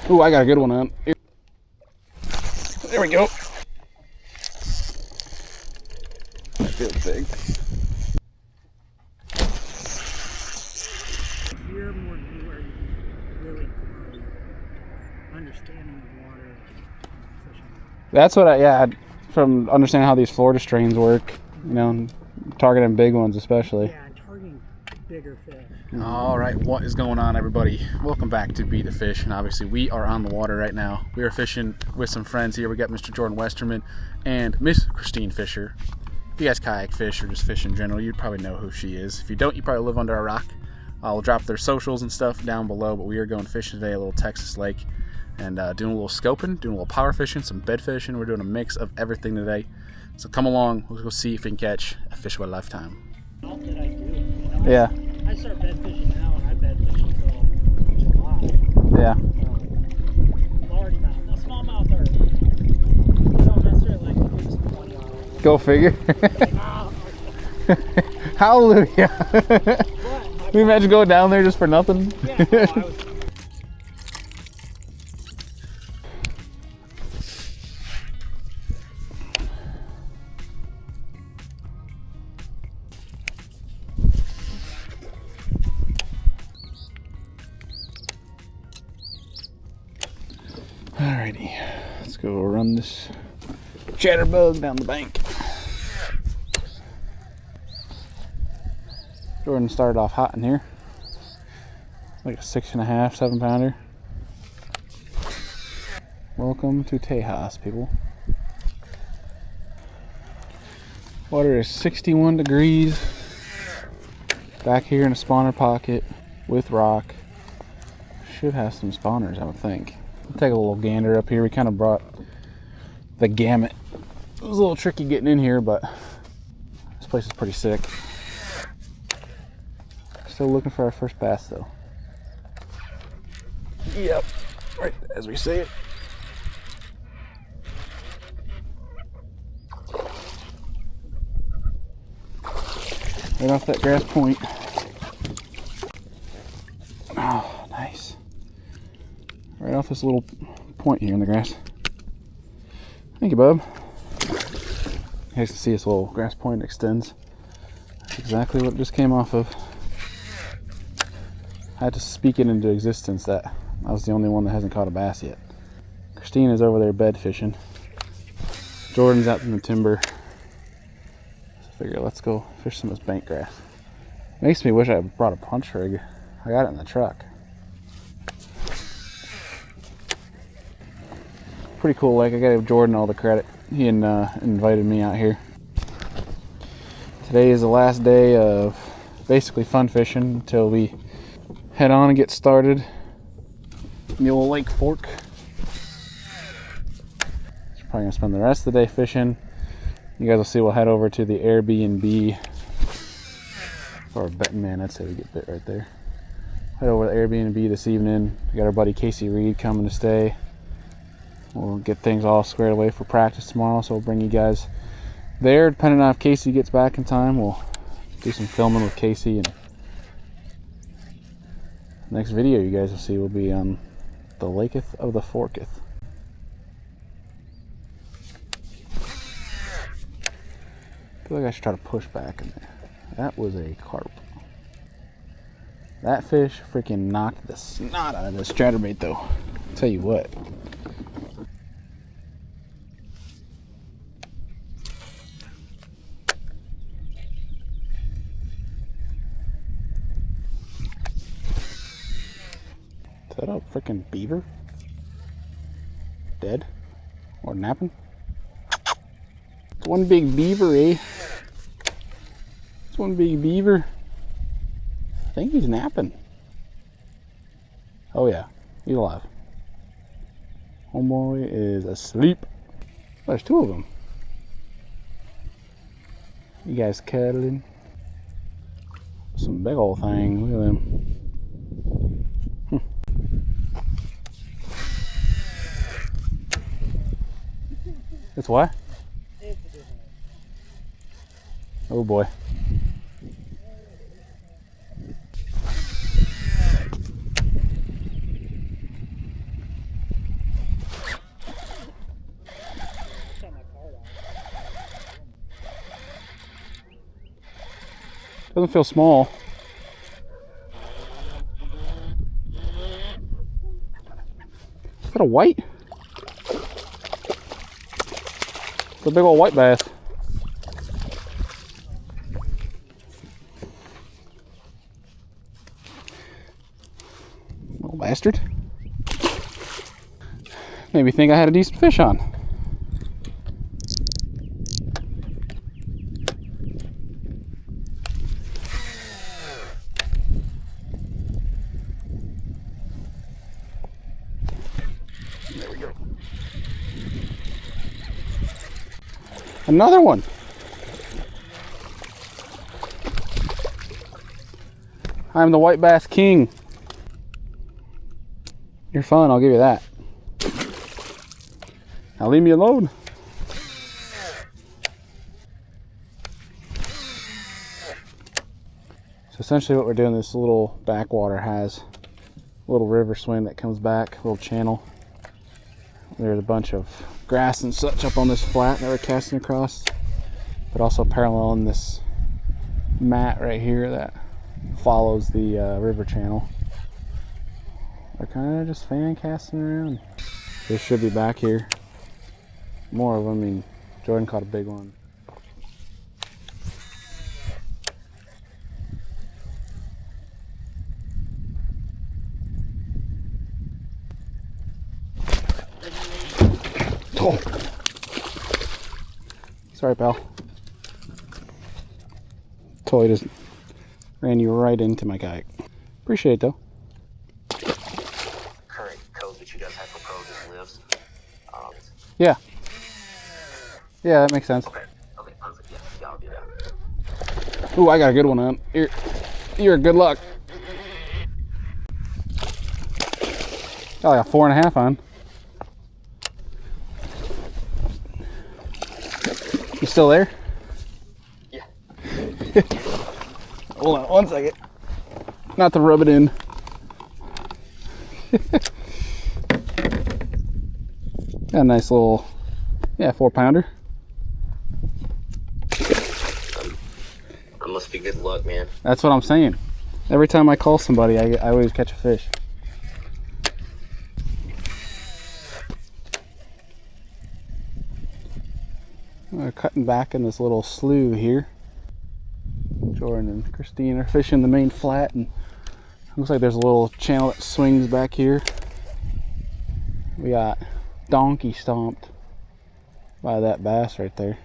Ooh, I got a good one on. There we go. That feels big. You're more where you really grow your understanding of water fishing. That's what yeah, from understanding how these Florida strains work, you know, targeting big ones especially. Yeah, targeting bigger fish. All right, what is going on, everybody? Welcome back to Be the Fish, and obviously we are on the water right now. We are fishing with some friends here. We got Mr. Jordan Westerman and Miss Christine Fisher. If you guys kayak fish or just fish in general, you'd probably know who she is. If you don't, you probably live under a rock. We'll drop their socials and stuff down below, but we are going fishing today, a little Texas lake, and doing a little scoping, doing a little power fishing, some bed fishing. We're doing a mix of everything today. So come along, we'll go see if we can catch a fish of a lifetime. How did I do? You know, Yeah. I start bed fishing now, and I bed fish until July. Yeah. Largemouth. Now, smallmouth are, I don't necessarily like to do this 20 hours. Go figure. Hallelujah. Can you imagine going down there just for nothing? Yeah, no, I was... Alrighty, let's go run this chatterbug down the bank. Jordan started off hot in here. Like a 6.5, 7 pounder. Welcome to Tejas, people. Water is 61 degrees. Back here in a spawner pocket with rock. Should have some spawners, I would think. We'll take a little gander up here. We kind of brought the gamut. It was a little tricky getting in here, but this place is pretty sick. Still looking for our first bass though. Yep, right as we say it. Right off that grass point. Oh, nice. Right off this little point here in the grass. Thank you, bub. You guys can see this little grass point extends. That's exactly what it just came off of. I had to speak it into existence that I was the only one that hasn't caught a bass yet. Christine is over there bed fishing. Jordan's out in the timber. So I figure let's go fish some of this bank grass. Makes me wish I brought a punch rig. I got it in the truck. Pretty cool lake. I gotta give Jordan all the credit. He invited me out here. Today is the last day of basically fun fishing until we head on and get started in the old lake fork. Probably gonna spend the rest of the day fishing. You guys will see we'll head over to the Airbnb. Or betting man, I'd say we get bit right there. Head over to the Airbnb this evening. We got our buddy Casey Reed coming to stay. We'll get things all squared away for practice tomorrow, so we'll bring you guys there. Depending on if Casey gets back in time, we'll do some filming with Casey, and next video you guys will see will be on the Laketh of the Forketh. I feel like I should try to push back in there. That was a carp. That fish freaking knocked the snot out of this chatterbait though. I'll tell you what. Is that a freaking beaver? Dead? Or napping? It's one big beaver, eh? It's one big beaver. I think he's napping. Oh yeah, he's alive. Homeboy is asleep. There's two of them. You guys cuddling? Some big old thing. Look at them. It's what? Oh boy. Doesn't feel small. Is that a white? It's a big old white bass. Little bastard. Made me think I had a decent fish on. There we go. Another one. I'm the white bass king. You're fun, I'll give you that. Now leave me alone. So essentially what we're doing, this little backwater has a little river swing that comes back, a little channel. There's a bunch of grass and such up on this flat that we're casting across, but also paralleling this mat right here that follows the river channel. We're kind of just fan casting around. There should be back here more of them. I mean, Jordan caught a big one. Oh. Sorry, pal. Totally just ran you right into my kayak. Appreciate it, though. Current code that you guys have for pro just lives. Yeah. Yeah, that makes sense. Okay, perfect. Yeah, I'll do that. Ooh, I got a good one on. You're good luck. Got like a 4.5 on. You still there? Yeah. Hold on 1 second. Not to rub it in. Got a nice little, 4-pounder. That must be good luck, man. That's what I'm saying. Every time I call somebody, I always catch a fish. We're cutting back in this little slough here. Jordan and Christine are fishing the main flat, and looks like there's a little channel that swings back here. We got donkey stomped by that bass right there.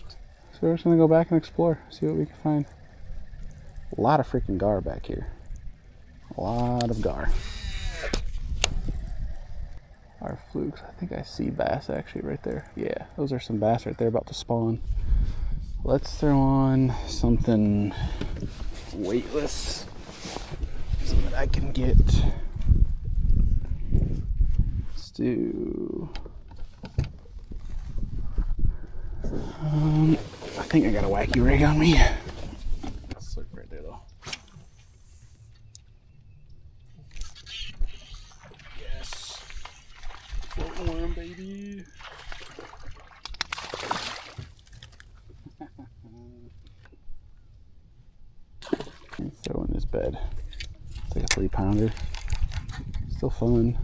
So we're just gonna go back and explore, see what we can find. A lot of freaking gar back here. A lot of gar. Our flukes. I think I see bass actually right there. Yeah, those are some bass right there about to spawn. Let's throw on something weightless, something that I can get. Let's do. I think I got a wacky rig on me. Let's look right there though. Yes. Floating worm, baby. Throw in this bed. It's like a 3-pounder. Still fun.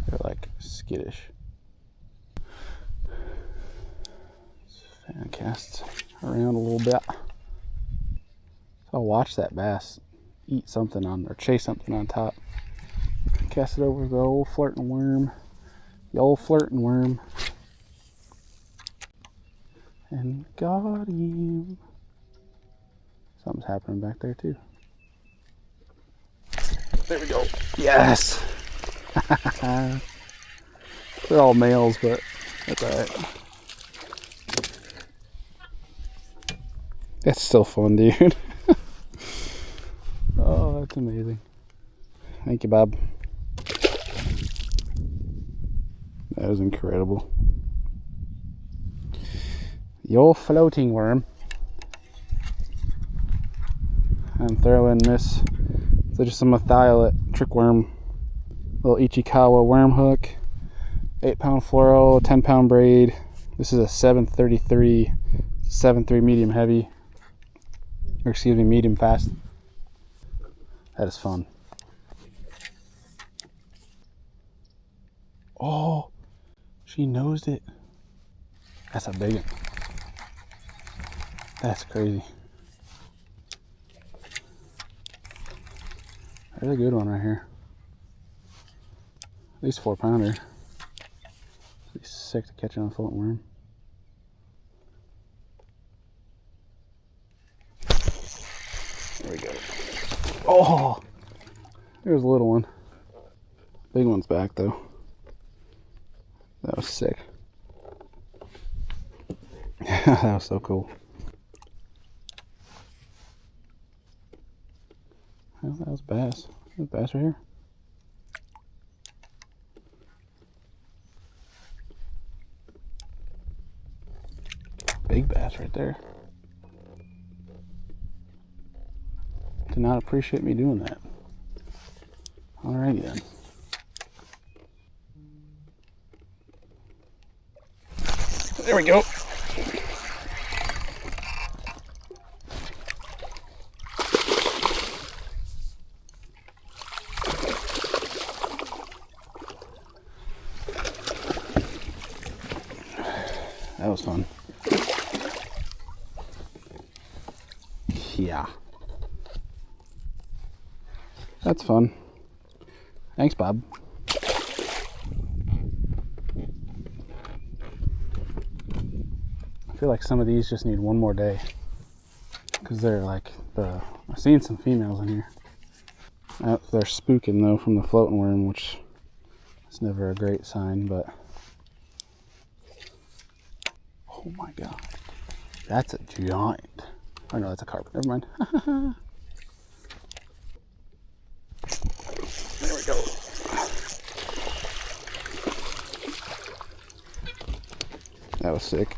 They're like skittish. Fan cast around a little bit. So I'll watch that bass eat something on, or chase something on top. Cast it over the old flirting worm. The old flirting worm. And got him. Something's happening back there too. There we go. Yes! They're all males, but that's alright. That's still fun, dude. Oh, that's amazing. Thank you, Bob. That was incredible. The old floating worm. I'm throwing this, so just some methylet trick worm, little Ichikawa worm hook, 8-pound fluoro, 10-pound braid. This is a 733 7.3 medium heavy, or excuse me, medium fast. That is fun. Oh, she nosed it. That's a big one. That's crazy. There's a good one right here. At least 4-pounder. Be sick to catch it on a floating worm. There we go. Oh, there's a little one. Big one's back though. That was sick. That was so cool. Well, that was bass. That was bass right here. Big bass right there. Did not appreciate me doing that. Alrighty then. There we go. That was fun. Yeah. That's fun. Thanks, Bob. I feel like some of these just need one more day. Because they're like, I've seen some females in here. They're spooking though from the floating worm, which is never a great sign, but. Oh my god. That's a giant. Oh no, that's a carp. Never mind. There we go. That was sick.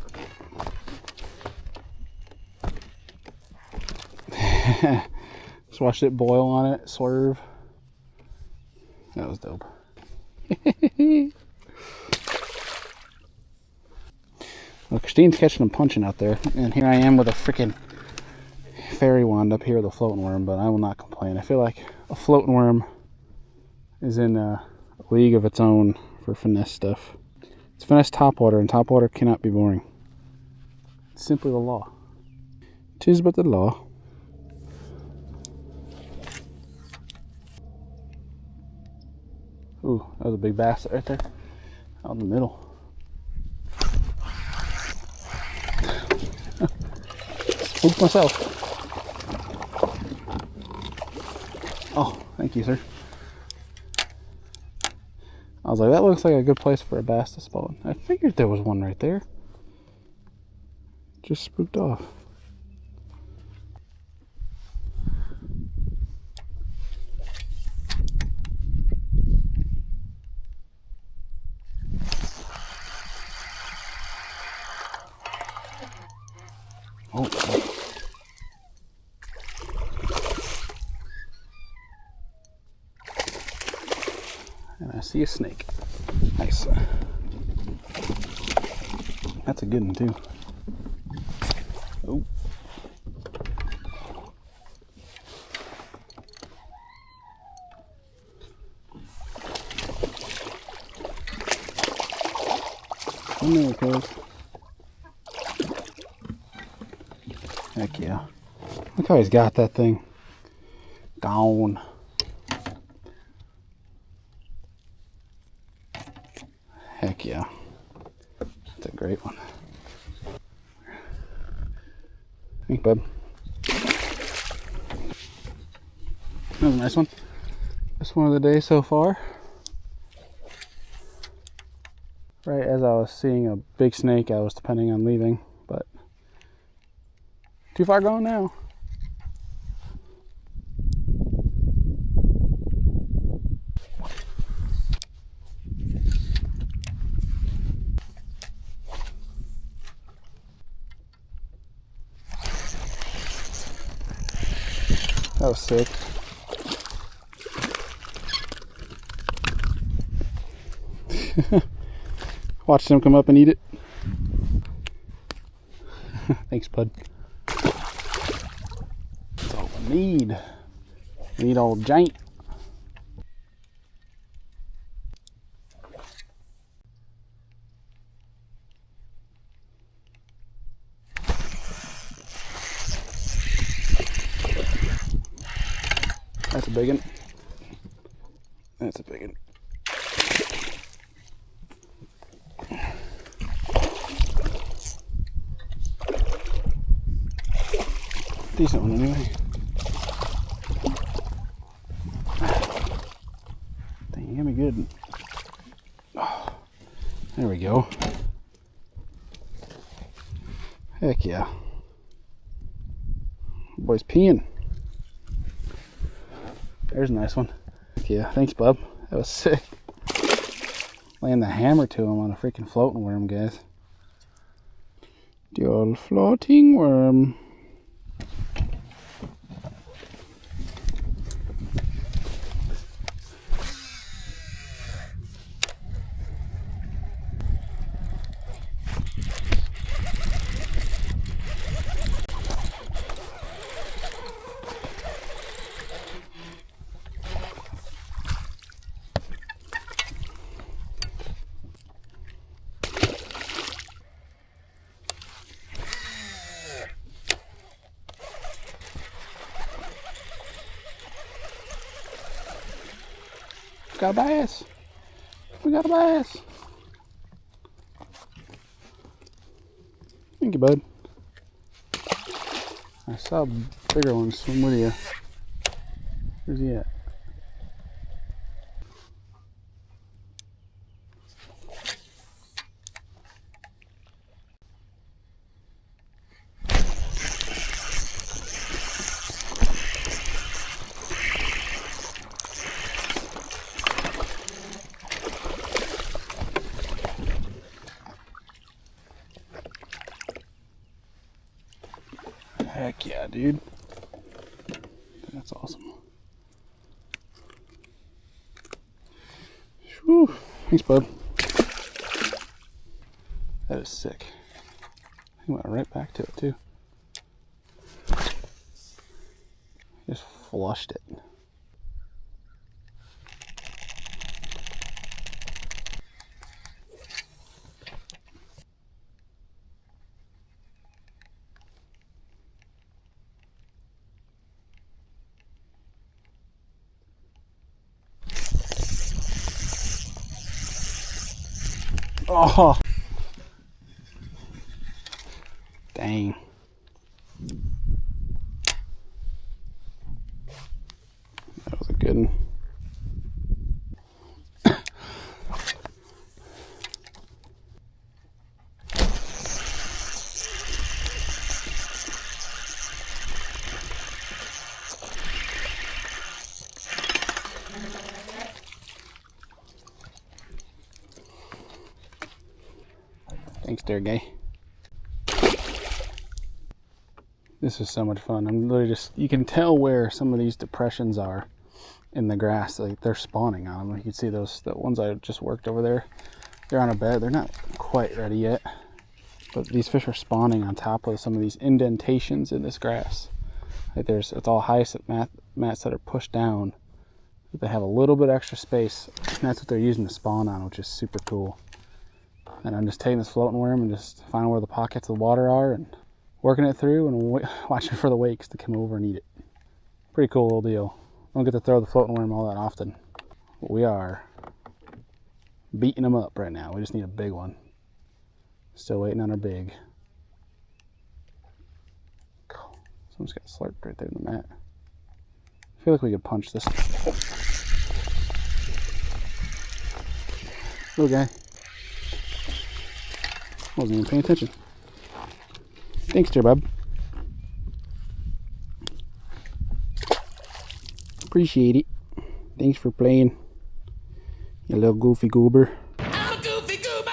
Just watched it boil on it, swerve. That was dope. Well, Christine's catching and punching out there, and here I am with a freaking fairy wand up here with a floating worm, but I will not complain. I feel like a floating worm is in a league of its own for finesse stuff. It's finesse topwater, and topwater cannot be boring. It's simply the law. 'Tis but the law. Ooh, that was a big bass right there. Out in the middle. Spooked myself. Oh, thank you, sir. I was like, that looks like a good place for a bass to spawn. I figured there was one right there. Just spooked off. Oh, and I see a snake. Nice. That's a good one too. Oh. Oh, there it goes. Heck yeah. Look how he's got that thing. Gone. Heck yeah. That's a great one. Thanks, bud. That was a nice one. Best one of the day so far. Right as I was seeing a big snake, I was depending on leaving, but too far gone now. That was sick. Watched him come up and eat it. Thanks, bud. That's all we need. We need old giant. That's a big one. That's a big one. Decent one anyway. Dang, you got me good. Oh, there we go. Heck yeah. Boy's peeing. There's a nice one. Heck yeah, thanks, bub. That was sick. Laying the hammer to him on a freaking floating worm, guys. The old floating worm. Got a bass. We got a bass. Thank you, bud. I saw a bigger one swim with you. Where's he at? Heck yeah, dude. That's awesome. Whew. Thanks, bud. That is sick. He went right back to it, too. Just flushed it. Oh, dang. That was a good one. Thanks, there, guy. This is so much fun. I'm literally just, you can tell where some of these depressions are in the grass. Like, they're spawning on them. You can see those, the ones I just worked over there. They're on a bed. They're not quite ready yet. But these fish are spawning on top of some of these indentations in this grass. Like it's all hyacinth mats that are pushed down. They have a little bit extra space. And that's what they're using to spawn on, which is super cool. And I'm just taking this floating worm and just finding where the pockets of water are and working it through and watching for the wakes to come over and eat it. Pretty cool little deal. I don't get to throw the floating worm all that often. But we are beating them up right now. We just need a big one. Still waiting on our big. Someone's got slurped right there in the mat. I feel like we could punch this. Little guy. Wasn't even paying attention. Thanks, dear bub. Appreciate it. Thanks for playing, you little goofy goober. I'm a goofy goober!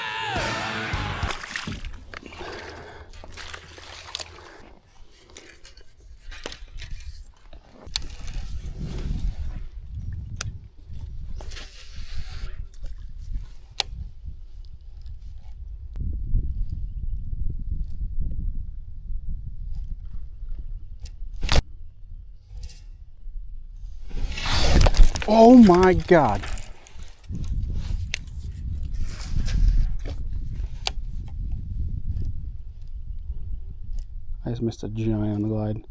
Oh my God. I just missed a giant on the glide.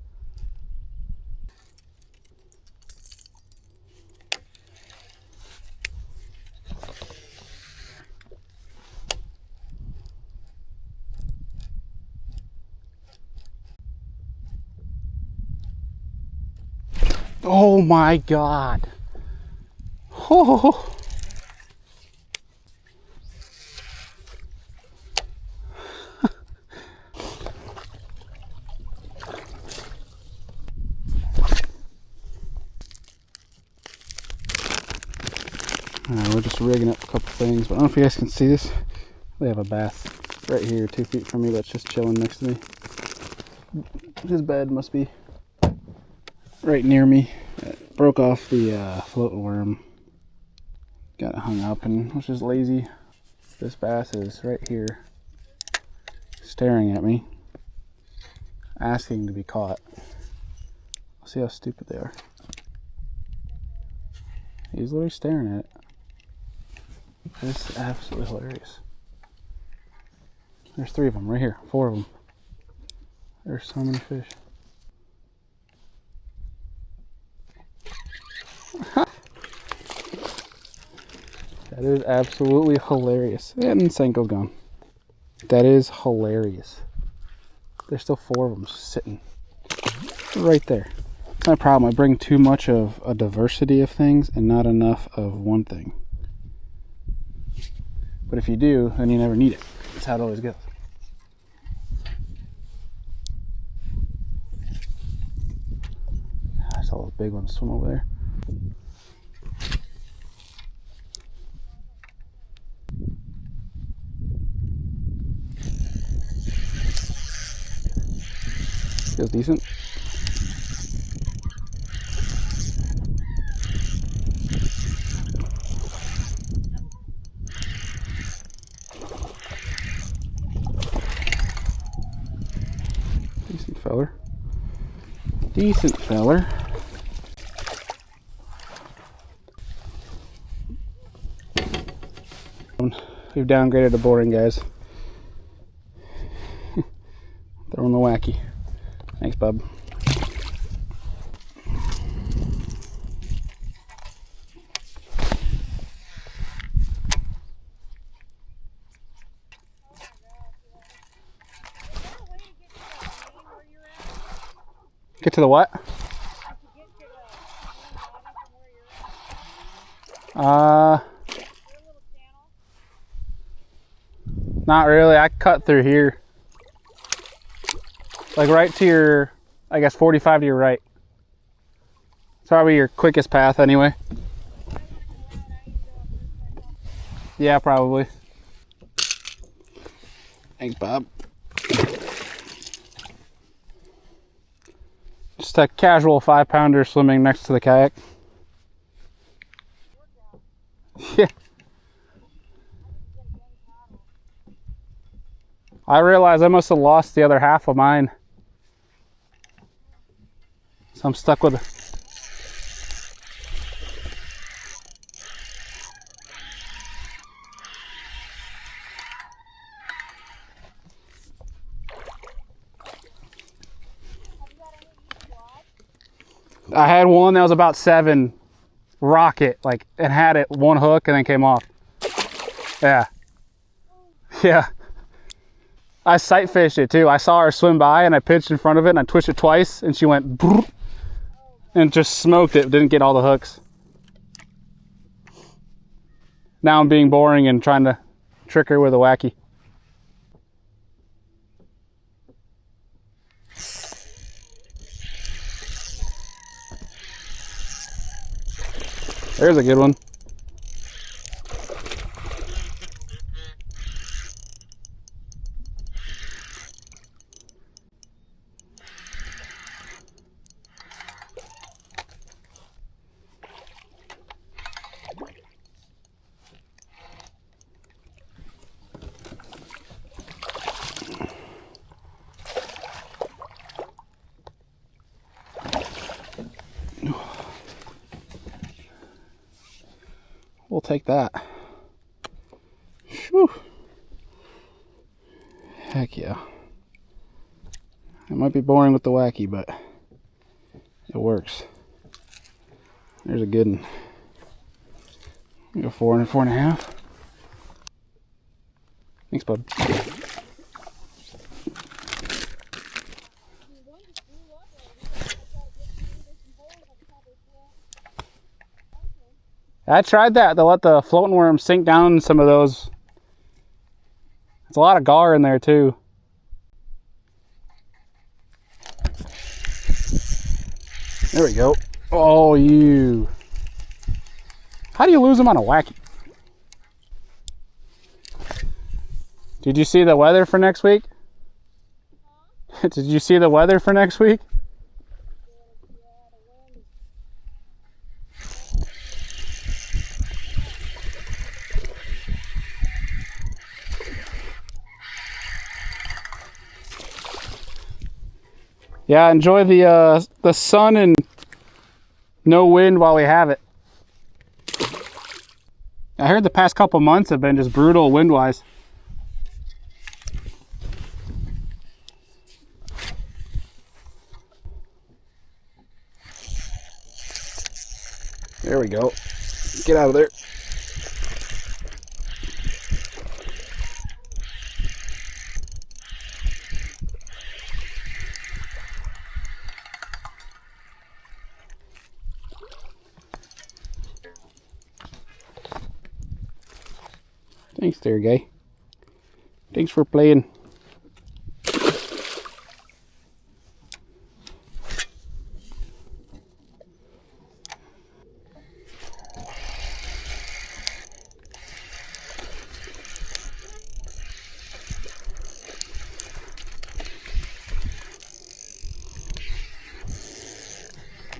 Oh my God. Oh. We're just rigging up a couple things, but I don't know if you guys can see this. They have a bass right here, 2 feet from me, that's just chilling next to me. His bed must be right near me. Broke off the floating worm. Got it hung up and was just lazy. This bass is right here, staring at me, asking to be caught. I'll see how stupid they are. He's literally staring at it. This is absolutely hilarious. There's 3 of them right here, 4 of them. There's so many fish. That is absolutely hilarious. And Senko gone. That is hilarious. There's still 4 of them sitting right there. That's my problem. I bring too much of a diversity of things and not enough of one thing. But if you do, then you never need it. That's how it always goes. I saw those big ones swim over there. Feels decent. Decent feller. Decent feller. We've downgraded to boring, guys. Throwing the wacky. Thanks, bub. Get to the what? Not really. I cut through here. Like right to your, I guess 45 to your right. It's probably your quickest path anyway. Yeah, probably. Thanks, Bob. Just a casual 5-pounder swimming next to the kayak. Yeah. I realized I must have lost the other half of mine. So I'm stuck with it. I had one that was about 7 rocket, like it had it one hook and then came off. Yeah. Yeah. I sight fished it too. I saw her swim by and I pitched in front of it and I twitched it twice and she went and just smoked it. Didn't get all the hooks. Now I'm being boring and trying to trick her with a wacky. There's a good one. take that. Whew. Heck yeah. It might be boring with the wacky, but it works. There's a good one. Go 4 and 4.5. Thanks, bud. I tried that to let the floating worm sink down some of those. There's a lot of gar in there too. There we go. Oh, you. How do you lose them on a wacky? Did you see the weather for next week? Did you see the weather for next week? Yeah, enjoy the sun and no wind while we have it. I heard the past couple months have been just brutal wind-wise. There we go. Get out of there. Thanks there, guy. Thanks for playing.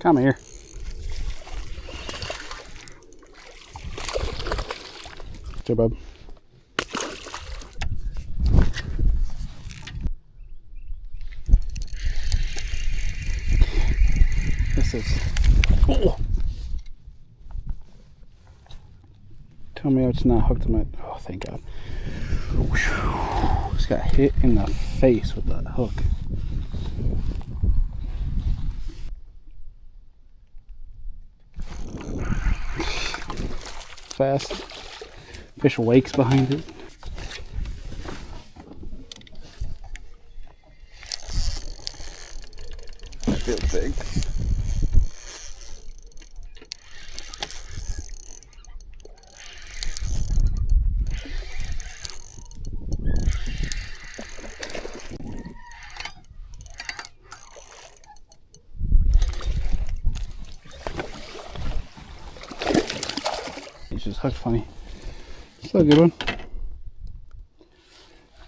Come here. Here, bub. This is. Oh. Tell me it's not hooked to my. Oh, thank God. Whew. Just got hit in the face with that hook. Fast. Fish wakes behind it. That feels big. He's just hooked funny. Still a good one.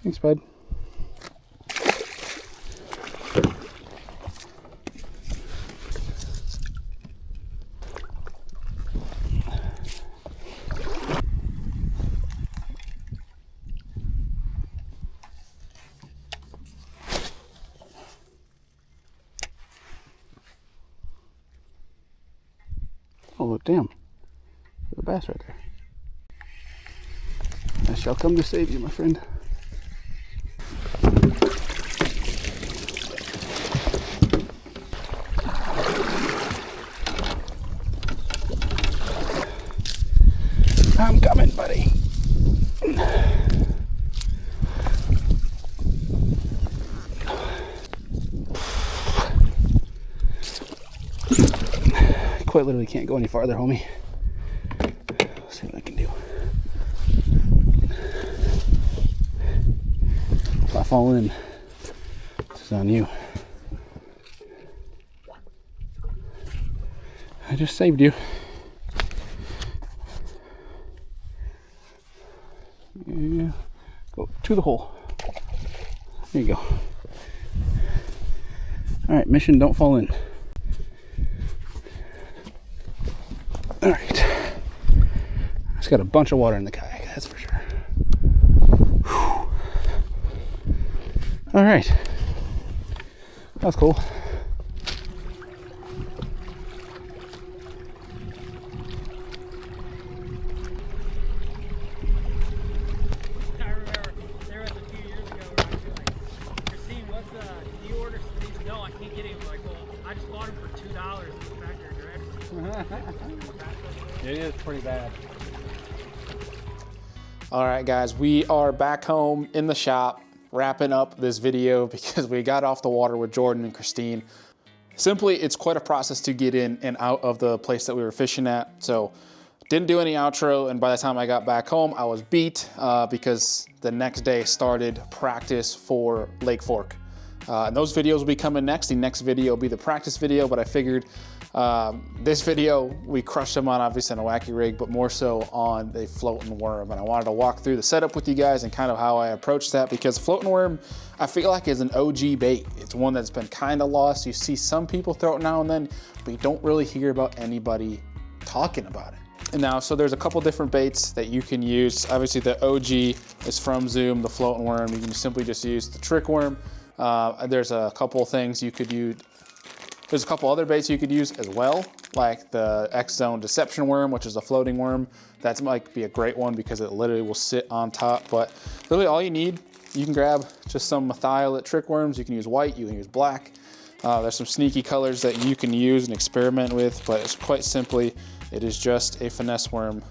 Thanks, bud. Oh, look, damn. There's a bass right there. I shall come to save you, my friend. I'm coming, buddy. Quite literally can't go any farther, homie. Let's see what I can do. If I fall in, this is on you. I just saved you. Yeah. Go to the hole. There you go. Alright, mission, don't fall in. Alright. It's got a bunch of water in the kayak, that's for sure. Alright. That's cool. It is pretty bad. All right, guys, we are back home in the shop, wrapping up this video because we got off the water with Jordan and Christine. Simply, it's quite a process to get in and out of the place that we were fishing at. So didn't do any outro, and by the time I got back home, I was beat because the next day started practice for Lake Fork. And those videos will be coming next. The next video will be the practice video, but I figured this video, we crushed them on obviously on a wacky rig, but more so on a floating worm. And I wanted to walk through the setup with you guys and kind of how I approached that, because floating worm, I feel like is an OG bait. It's one that's been kind of lost. You see some people throw it now and then, but you don't really hear about anybody talking about it. And now, so there's a couple different baits that you can use. Obviously the OG is from Zoom, the floating worm. You can simply just use the trick worm. There's a couple things you could use. There's a couple other baits you could use as well, like the X-Zone deception worm, which is a floating worm. That might be a great one because it literally will sit on top. But really all you need, you can grab just some methylate trick worms. You can use white, you can use black. There's some sneaky colors that you can use and experiment with, but it's quite simply, it is just a finesse worm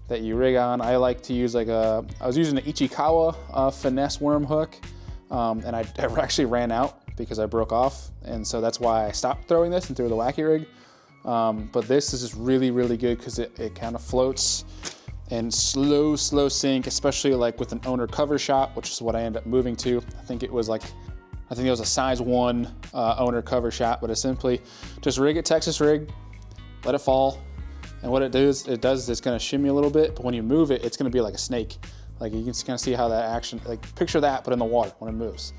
that you rig on. I like to use I was using an Ichikawa finesse worm hook. And I actually ran out because I broke off, and so that's why I stopped throwing this and threw the wacky rig. But this is just really, really good because it kind of floats and slow sink, especially like with an owner cover shot, which is what I ended up moving to. I think it was a size 1 owner cover shot, but it's simply just rig it Texas rig, let it fall, and what it does is it's gonna shimmy a little bit, but when you move it, it's gonna be like a snake. Like you can kind of see how that action, like picture that, but in the water when it moves.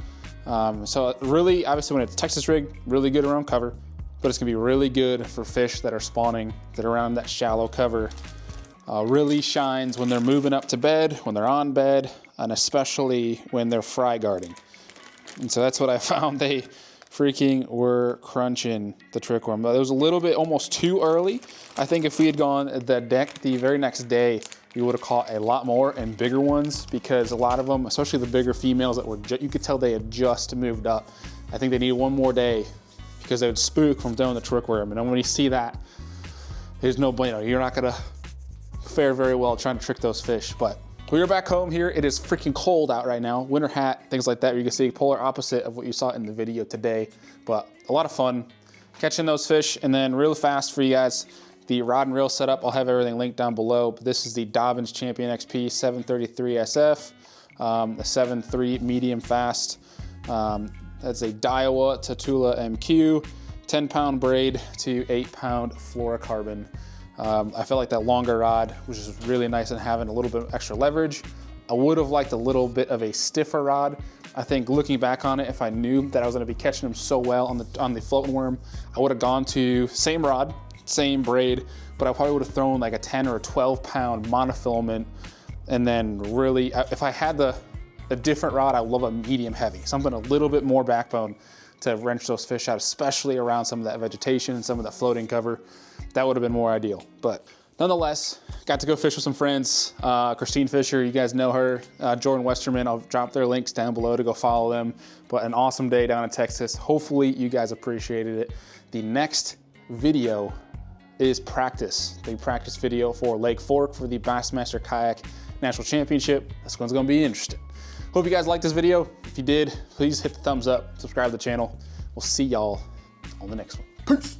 So really, obviously when it's Texas rig, really good around cover, but it's gonna be really good for fish that are spawning, that are around that shallow cover. Really shines when they're moving up to bed, when they're on bed, and especially when they're fry guarding. And so that's what I found. They freaking were crunching the trick worm. But it was a little bit almost too early. I think if we had gone the very next day, we would have caught a lot more and bigger ones, because a lot of them, especially the bigger females that were, you could tell they had just moved up. I think they needed one more day because they would spook from throwing the trick worm. And then when you see that, there's no bueno. You're not gonna fare very well trying to trick those fish. But we are back home here. It is freaking cold out right now. Winter hat, things like that. You can see polar opposite of what you saw in the video today, but a lot of fun catching those fish. And then real fast for you guys, the rod and reel setup, I'll have everything linked down below. But this is the Dobyns Champion XP 733 SF, a 7.3 medium fast. That's a Daiwa Tatula MQ, 10-pound braid to 8-pound fluorocarbon. I felt like that longer rod was just really nice and having a little bit of extra leverage. I would have liked a little bit of a stiffer rod. I think looking back on it, if I knew that I was gonna be catching them so well on the floating worm, I would have gone to same rod, same braid, but I probably would have thrown like a 10 or a 12-pound monofilament. And then really, if I had the different rod, I would love a medium heavy, something a little bit more backbone to wrench those fish out, especially around some of that vegetation and some of that floating cover. That would have been more ideal. But nonetheless, got to go fish with some friends. Christine Fisher, you guys know her. Jordan Westerman, I'll drop their links down below to go follow them. But an awesome day down in Texas. Hopefully you guys appreciated it. The next video is practice. The practice video for Lake Fork for the Bassmaster Kayak National Championship. This one's gonna be interesting. Hope you guys liked this video. If you did, please hit the thumbs up, subscribe to the channel. We'll see y'all on the next one. Peace.